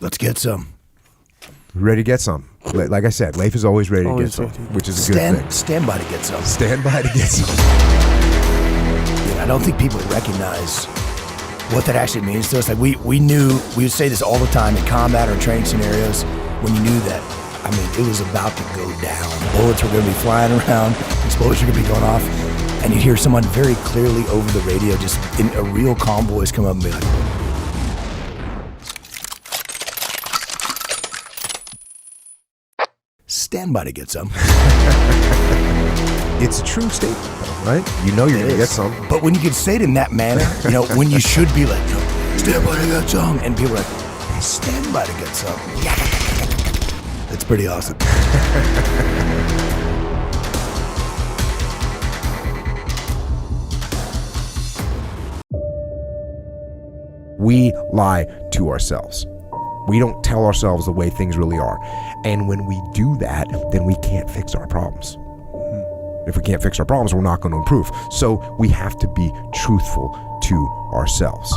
Let's get some. Ready to get some. Like I said, Leif is always ready to get some, which is a good thing. Stand by to get some. Stand by to get some. I don't think people recognize what that actually means to us. Like we knew, we would say this all the time in combat or in training scenarios, when you knew that, I mean, it was about to go down. Bullets were going to be flying around, explosions were going to be going off, and you'd hear someone very clearly over the radio, just in a real calm voice, come up and be like, stand by to get some. It's a true statement, though, right? You know you're going to get some. But when you can say it in that manner, you know, when you should be like, stand by to get some, and people are like, stand by to get some. It's pretty awesome. We lie to ourselves. We don't tell ourselves the way things really are. And when we do that, then we can't fix our problems. If we can't fix our problems, we're not going to improve. So we have to be truthful to ourselves.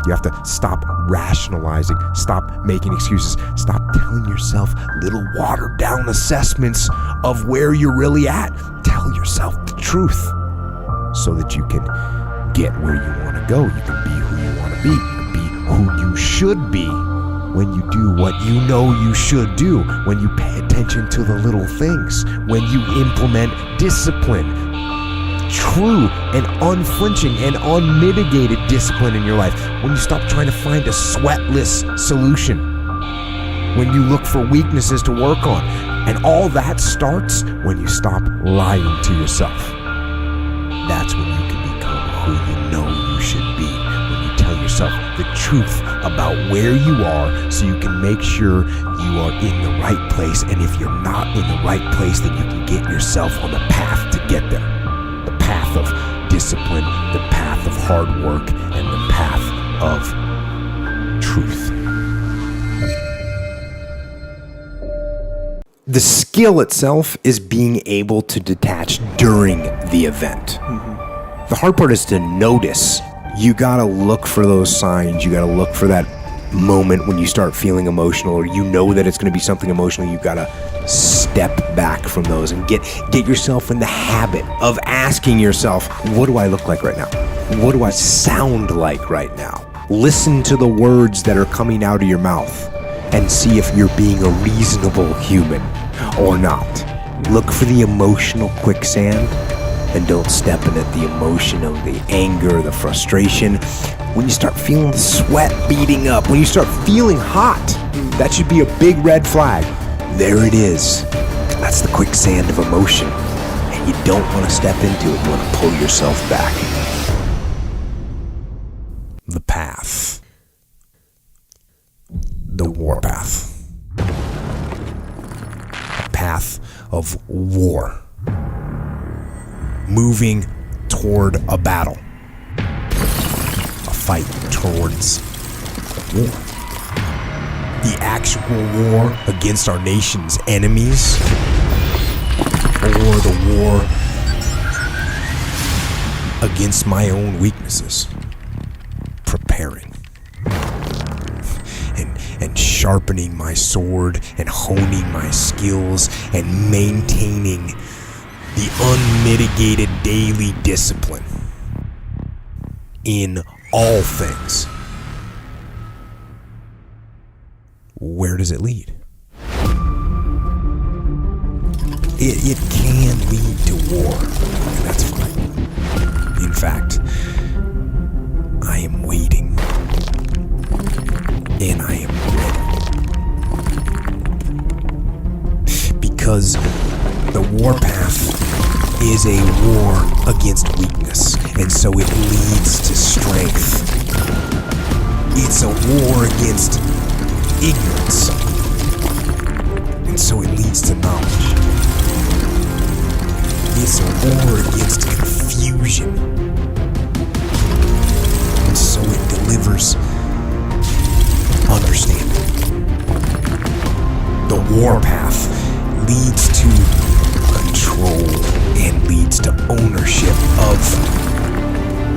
You have to stop rationalizing, stop making excuses, stop telling yourself little watered down assessments of where you're really at. Tell yourself the truth so that you can get where you want to go. You can be who you want to be. You can be who you should be when you do what you know you should do, when you pay attention to the little things, when you implement discipline, true and unflinching and unmitigated discipline in your life, when you stop trying to find a sweatless solution, when you look for weaknesses to work on. And all that starts when you stop lying to yourself. That's when you can become who you know you should be, when you tell yourself the truth about where you are so you can make sure you are in the right place. And if you're not in the right place, then you can get yourself on the path to get there. The path of discipline, the path of hard work, and the path of truth. The skill itself is being able to detach during the event. The hard part is to notice. You gotta look for those signs. You gotta look for that moment when you start feeling emotional, or you know that it's gonna be something emotional. You gotta step back from those and get yourself in the habit of asking yourself, what do I look like right now? What do I sound like right now? Listen to the words that are coming out of your mouth and see if you're being a reasonable human or not. Look for the emotional quicksand and don't step in it. The emotion of the anger, the frustration. When you start feeling the sweat beating up, when you start feeling hot, that should be a big red flag. There it is. That's the quicksand of emotion. And you don't want to step into it. You want to pull yourself back. The path. The war path. A path of war. Moving toward a battle. A fight towards war. The actual war against our nation's enemies, or the war against my own weaknesses. Preparing and sharpening my sword and honing my skills and maintaining the unmitigated daily discipline in all things. Where does it lead? It can lead to war, and that's fine. In fact, I am waiting, and I am ready. Because the war path is a war against weakness, and so it leads to strength. It's a war against ignorance, and so it leads to knowledge. It's a war against confusion, and so it delivers understanding. The war path leads to control and leads to ownership of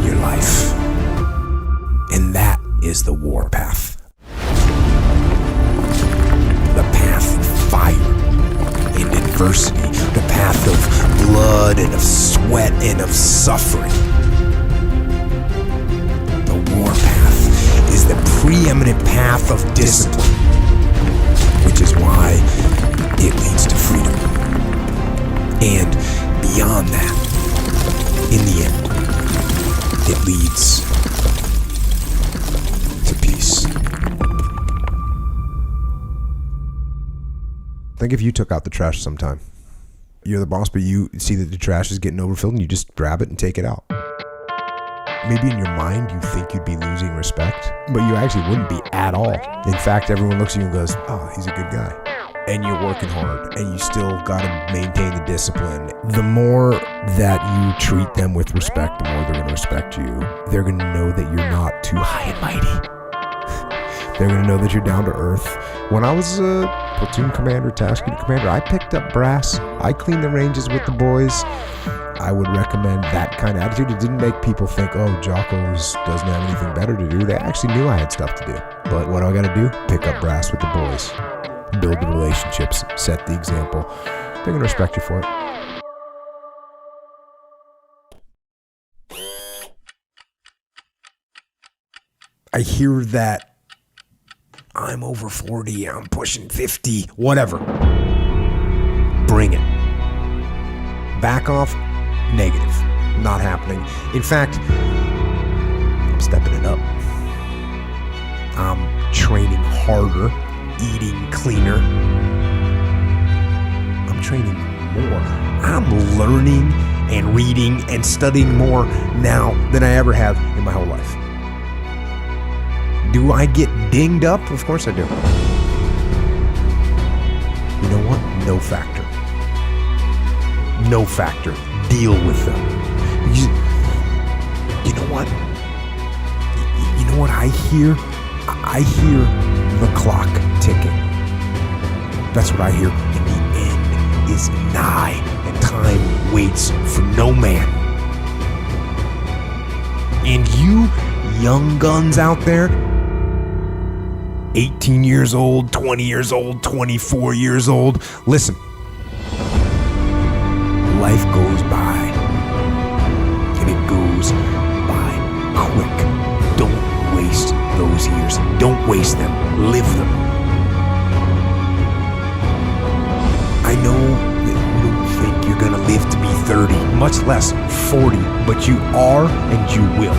your life, and that is the war path. blood and of sweat and of suffering. The war path is the preeminent path of discipline, which is why it leads to freedom. And beyond that, in the end, it leads to peace. Think if you took out the trash sometime. You're the boss, but you see that the trash is getting overfilled and you just grab it and take it out. Maybe in your mind you think you'd be losing respect, but you actually wouldn't be at all. In fact, everyone looks at you and goes, oh, he's a good guy. And you're working hard and you still gotta maintain the discipline. The more that you treat them with respect, the more they're gonna respect you. They're gonna know that you're not too high and mighty. They're gonna know that you're down to earth. When I was a platoon commander, task unit commander, I picked up brass. I cleaned the ranges with the boys. I would recommend that kind of attitude. It didn't make people think, oh, Jocko doesn't have anything better to do. They actually knew I had stuff to do. But what do I gotta do? Pick up brass with the boys. Build the relationships, set the example. They're gonna respect you for it. I hear that I'm over 40, I'm pushing 50, whatever. Bring it. Back off, negative. Not happening. In fact, I'm stepping it up. I'm training harder, eating cleaner. I'm training more. I'm learning and reading and studying more now than I ever have in my whole life. Do I get dinged up? Of course I do. You know what? No factor. No factor. Deal with them. You know what? You know what I hear? I hear the clock ticking. That's what I hear. And the end is nigh, and time waits for no man. And you young guns out there, 18 years old, 20 years old, 24 years old. Listen, life goes by, and it goes by quick. Don't waste those years. Don't waste them. Live them. I know that you don't think you're gonna live to be 30, much less 40, but you are and you will.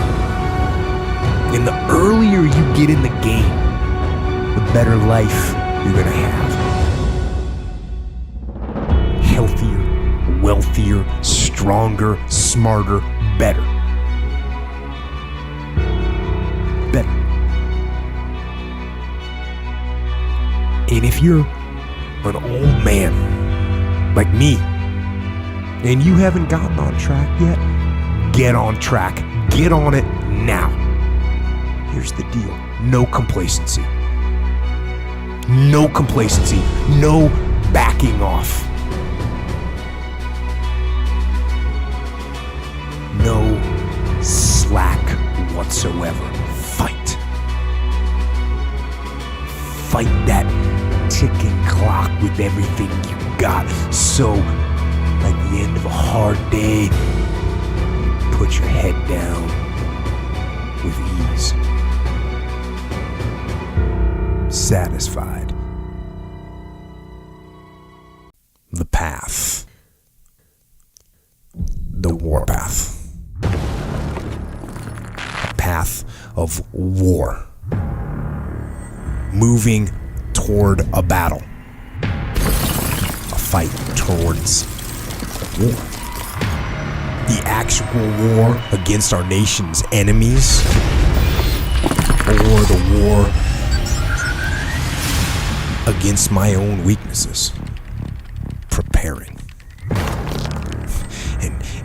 And the earlier you get in the game, the better life you're gonna have. Healthier, wealthier, stronger, smarter, better. Better. And if you're an old man like me, and you haven't gotten on track yet, get on track. Get on it now. Here's the deal. No complacency. No complacency. No backing off. No slack whatsoever. Fight. Fight that ticking clock with everything you got. So, like the end of a hard day, you put your head down with ease. Satisfied. The path. The war path. A path of war. Moving toward a battle. A fight towards war. The actual war against our nation's enemies, or the war against my own weaknesses. Preparing.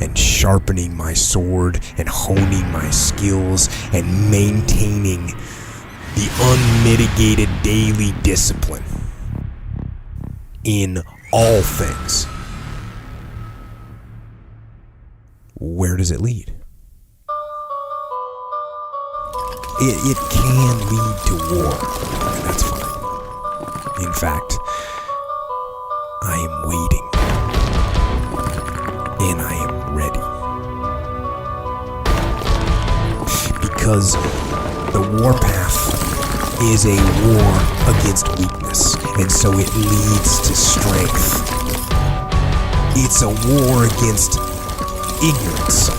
And sharpening my sword and honing my skills and maintaining the unmitigated daily discipline in all things. Where does it lead? It can lead to war, and that's fine. In fact, I am waiting, and I am because the warpath is a war against weakness, and so it leads to strength. It's a war against ignorance,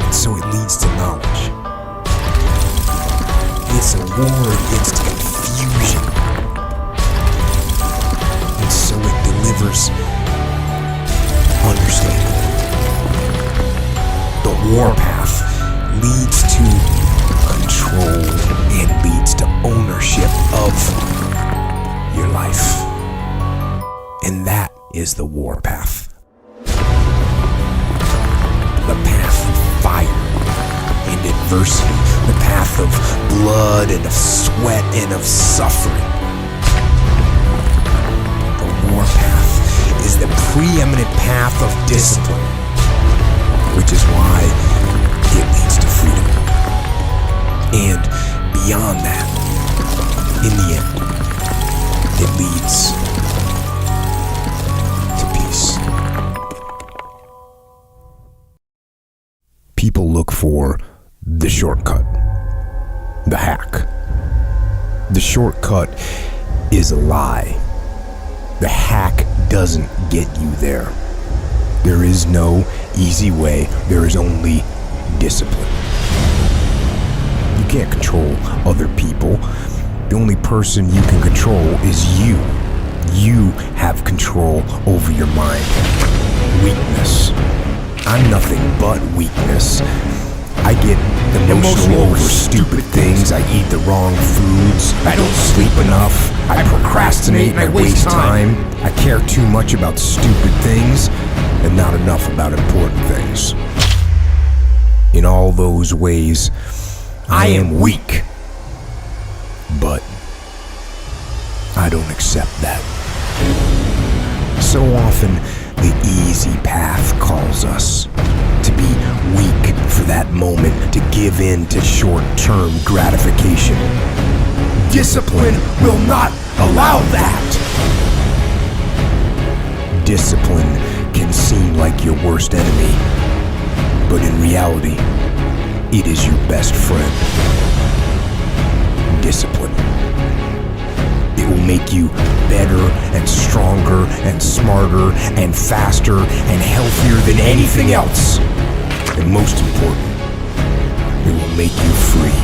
and so it leads to knowledge. It's a war against confusion, and so it delivers understanding. The warpath leads to control and leads to ownership of your life. And that is the warpath. The path of fire and adversity. The path of blood and of sweat and of suffering. The warpath is the preeminent path of discipline, which is why it leads to freedom. And beyond that, in the end, it leads to peace. People look for the shortcut, the hack. The shortcut is a lie. The hack doesn't get you there. There is no easy way. There is only discipline. You can't control other people. The only person you can control is you. You have control over your mind. Weakness. I'm nothing but weakness. I get emotional over stupid things. I eat the wrong foods. I don't sleep enough. I procrastinate and I waste time. I care too much about stupid things and not enough about important things. In all those ways, I am weak. But I don't accept that. So often, the easy path calls us to be weak for that moment, to give in to short-term gratification. Discipline will not allow that. Discipline can seem like your worst enemy, but in reality, it is your best friend. Discipline. It will make you better and stronger and smarter and faster and healthier than anything else. And most important, it will make you free.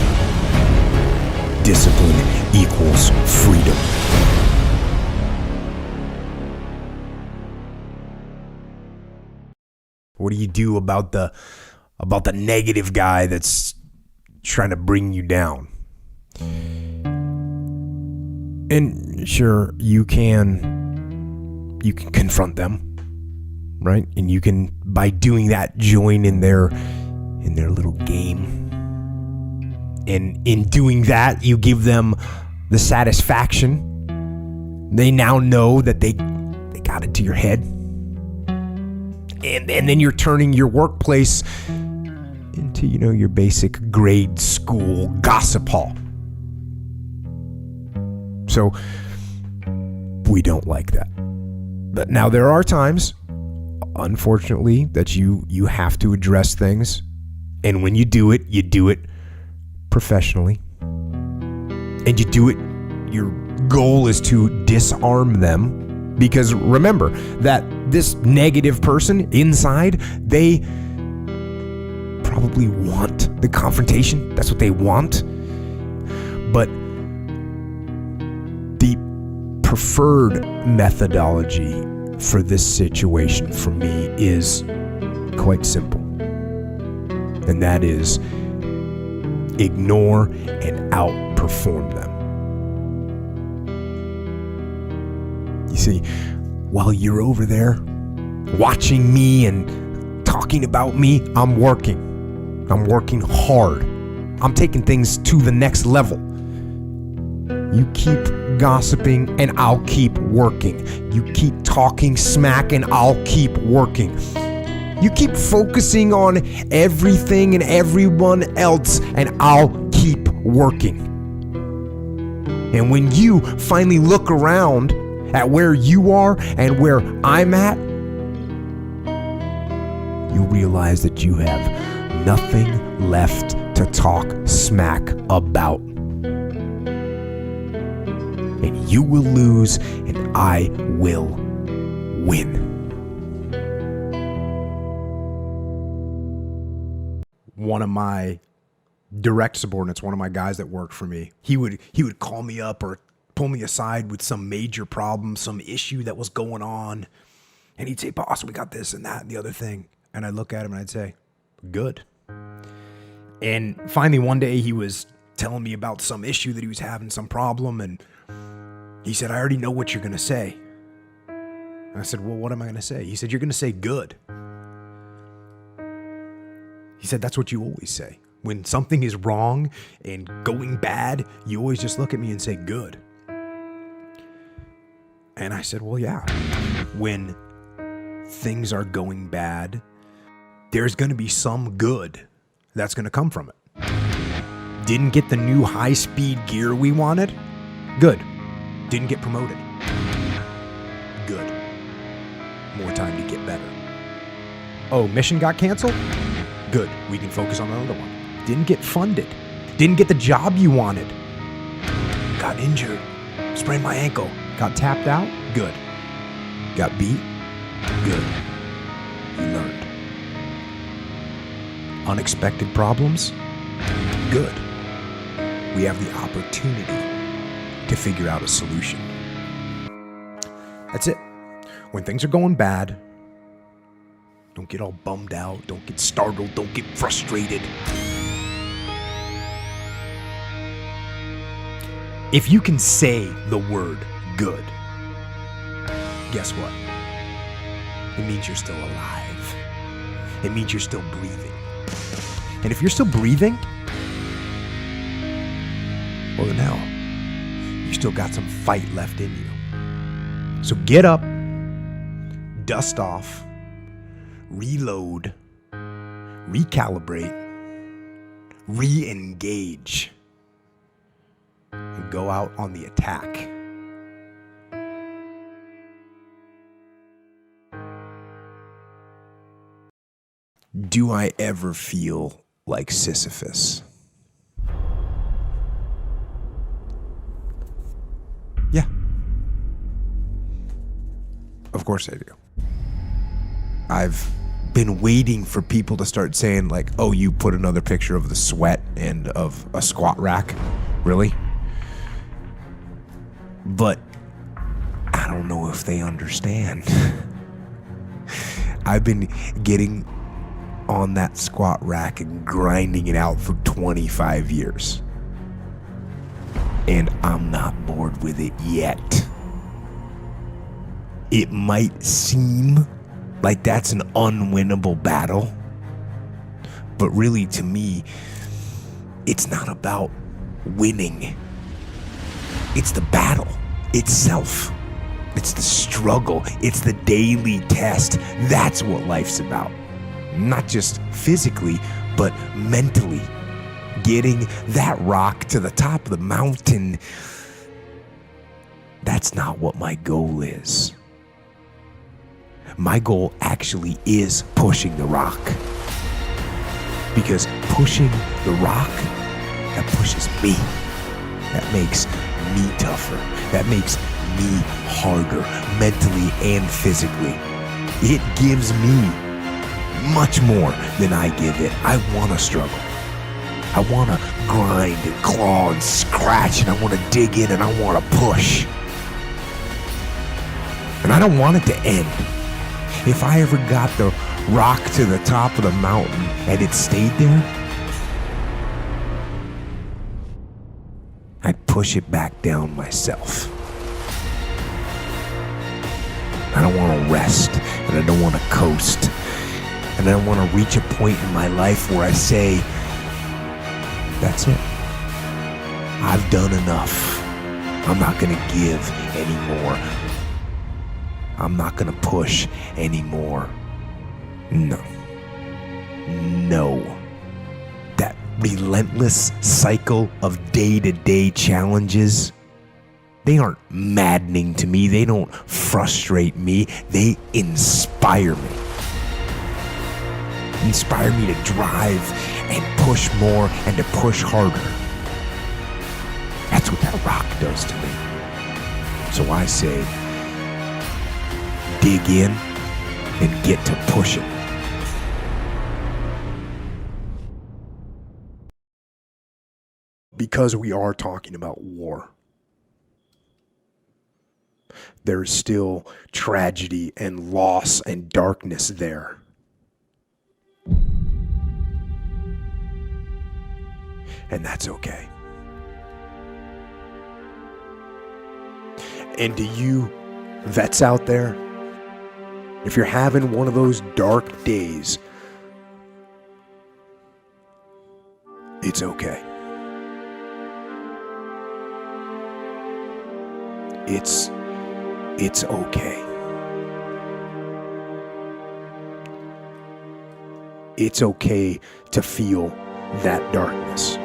Discipline equals freedom. What do you do about the negative guy that's trying to bring you down? And sure, you can confront them, right? And you can, by doing that, join in their little game. And in doing that, you give them the satisfaction. They now know that they got it to your head. And then you're turning your workplace into, your basic grade school gossip hall. So we don't like that. But now there are times, unfortunately, that you have to address things. And when you do it professionally. And you do it, your goal is to disarm them. Because remember that this negative person inside, they probably want the confrontation. That's what they want. But the preferred methodology for this situation for me is quite simple. And that is ignore and outperform them. You see, while you're over there watching me and talking about me, I'm working. I'm working hard. I'm taking things to the next level. You keep gossiping and I'll keep working. You keep talking smack and I'll keep working. You keep focusing on everything and everyone else and I'll keep working. And when you finally look around at where you are and where I'm at, you realize that you have nothing left to to talk smack about. And you will lose, and I will win. One of my direct subordinates, one of my guys that worked for me, he would call me up or pull me aside with some major problem, some issue that was going on. And he'd say, boss, we got this and that and the other thing. And I'd look at him and I'd say, good. And finally one day he was telling me about some issue that he was having, some problem. And he said, I already know what you're going to say. And I said, well, what am I going to say? He said, you're going to say good. He said, that's what you always say. When something is wrong and going bad, you always just look at me and say good. And I said, well, yeah. When things are going bad, there's going to be some good that's going to come from it. Didn't get the new high-speed gear we wanted? Good. Didn't get promoted? Good. More time to get better. Oh, mission got canceled? Good. We can focus on another one. Didn't get funded. Didn't get the job you wanted. Got injured. Sprained my ankle. Got tapped out? Good. Got beat? Good. You learned. Unexpected problems? Good. We have the opportunity to figure out a solution. That's it. When things are going bad, don't get all bummed out. Don't get startled. Don't get frustrated. If you can say the word good, guess what? It means you're still alive. It means you're still breathing. And if you're still breathing, well then hell, you still got some fight left in you. So get up, dust off, reload, recalibrate, re-engage, and go out on the attack. Do I ever feel like Sisyphus? Yeah. Of course I do. I've been waiting for people to start saying like, oh, you put another picture of the sweat and of a squat rack? Really? But I don't know if they understand. I've been getting on that squat rack and grinding it out for 25 years. And I'm not bored with it yet. It might seem like that's an unwinnable battle, but really to me, it's not about winning. It's the battle itself. It's the struggle. It's the daily test. That's what life's about. Not just physically, but mentally. Getting that rock to the top of the mountain. That's not what my goal is. My goal actually is pushing the rock. Because pushing the rock, that pushes me. That makes me tougher. That makes me harder, mentally and physically. It gives me much more than I give it. I want to struggle. I want to grind and claw and scratch, and I want to dig in and I want to push. And I don't want it to end. If I ever got the rock to the top of the mountain and it stayed there, I'd push it back down myself. I don't want to rest, and I don't want to coast, and I don't want to reach a point in my life where I say, that's it. I've done enough. I'm not going to give anymore. I'm not going to push anymore. No. That relentless cycle of day-to-day challenges, they aren't maddening to me. They don't frustrate me. They inspire me. Inspire me to drive and push more and to push harder. That's what that rock does to me. So I say, dig in and get to pushing. Because we are talking about war, there's still tragedy and loss and darkness there. And that's okay. And to you vets out there, if you're having one of those dark days, it's okay. It's okay. It's okay to feel that darkness.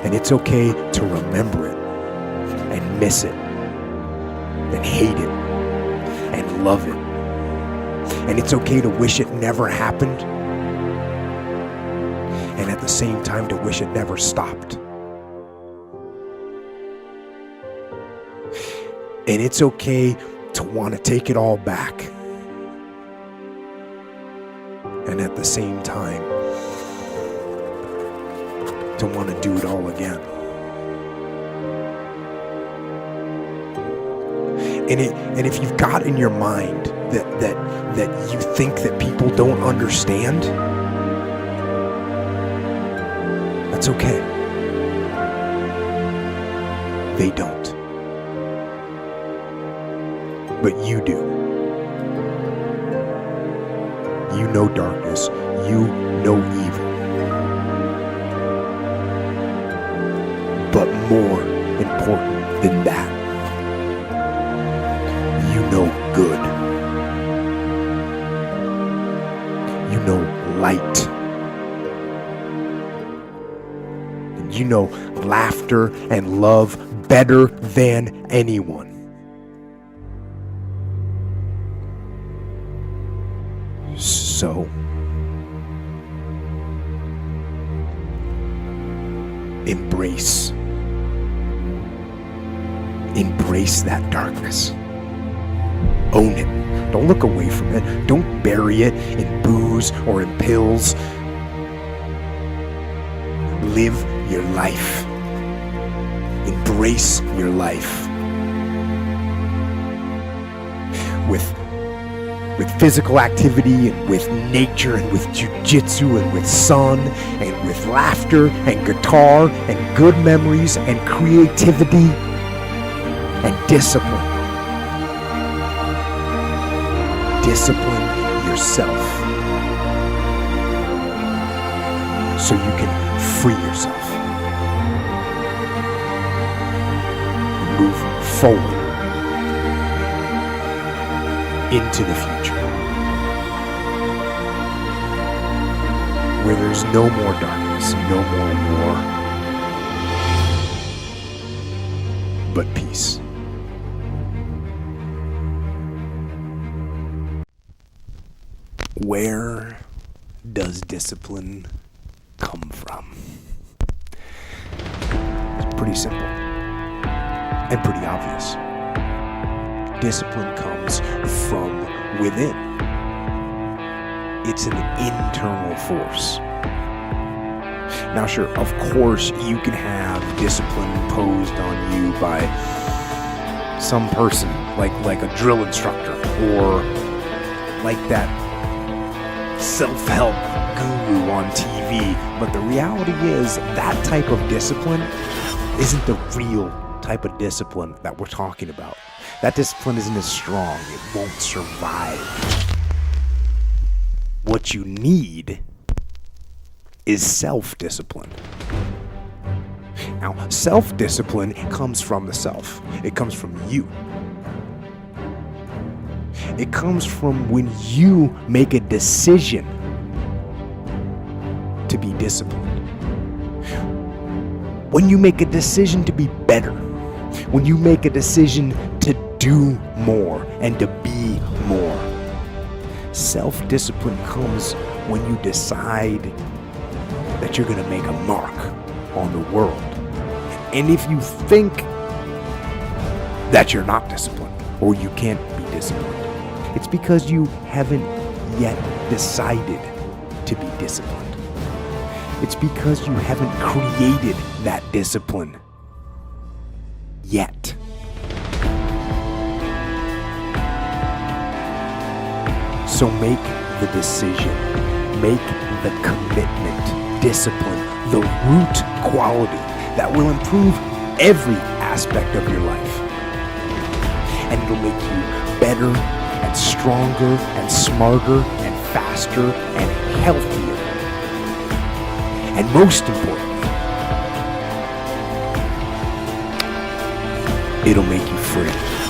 And it's okay to remember it and miss it and hate it and love it. And it's okay to wish it never happened and at the same time to wish it never stopped. And it's okay to want to take it all back and at the same time to want to do it all again. And if you've got in your mind that you think that people don't understand, that's okay. They don't. But you do. You know darkness. You know evil. But more important than that, you know good. You know light. And you know laughter and love better than anyone. So, embrace that darkness. Own it. Don't look away from it. Don't bury it in booze or in pills. Live your life. Embrace your life. With physical activity and with nature and with jiu-jitsu and with sun and with laughter and guitar and good memories and creativity and discipline. Discipline yourself so you can free yourself and move forward into the future, where there's no more darkness, no more war, but peace. Where does discipline come from? It's pretty simple and pretty obvious. Discipline comes from within. It's an internal force. Now, sure, of course, you can have discipline imposed on you by some person, like a drill instructor, or like that self-help guru on TV. But the reality is that type of discipline isn't the real type of discipline that we're talking about. That discipline isn't as strong. It won't survive. What you need is self-discipline. Now, self-discipline comes from the self. It comes from you. It comes from when you make a decision to be disciplined. When you make a decision to be better. When you make a decision to do more and to be more. Self-discipline comes when you decide that you're going to make a mark on the world. And if you think that you're not disciplined or you can't be disciplined, it's because you haven't yet decided to be disciplined. It's because you haven't created that discipline yet. So make the decision, make the commitment, discipline, the root quality that will improve every aspect of your life. And it'll make you better and stronger and smarter and faster and healthier. And most importantly, it'll make you free.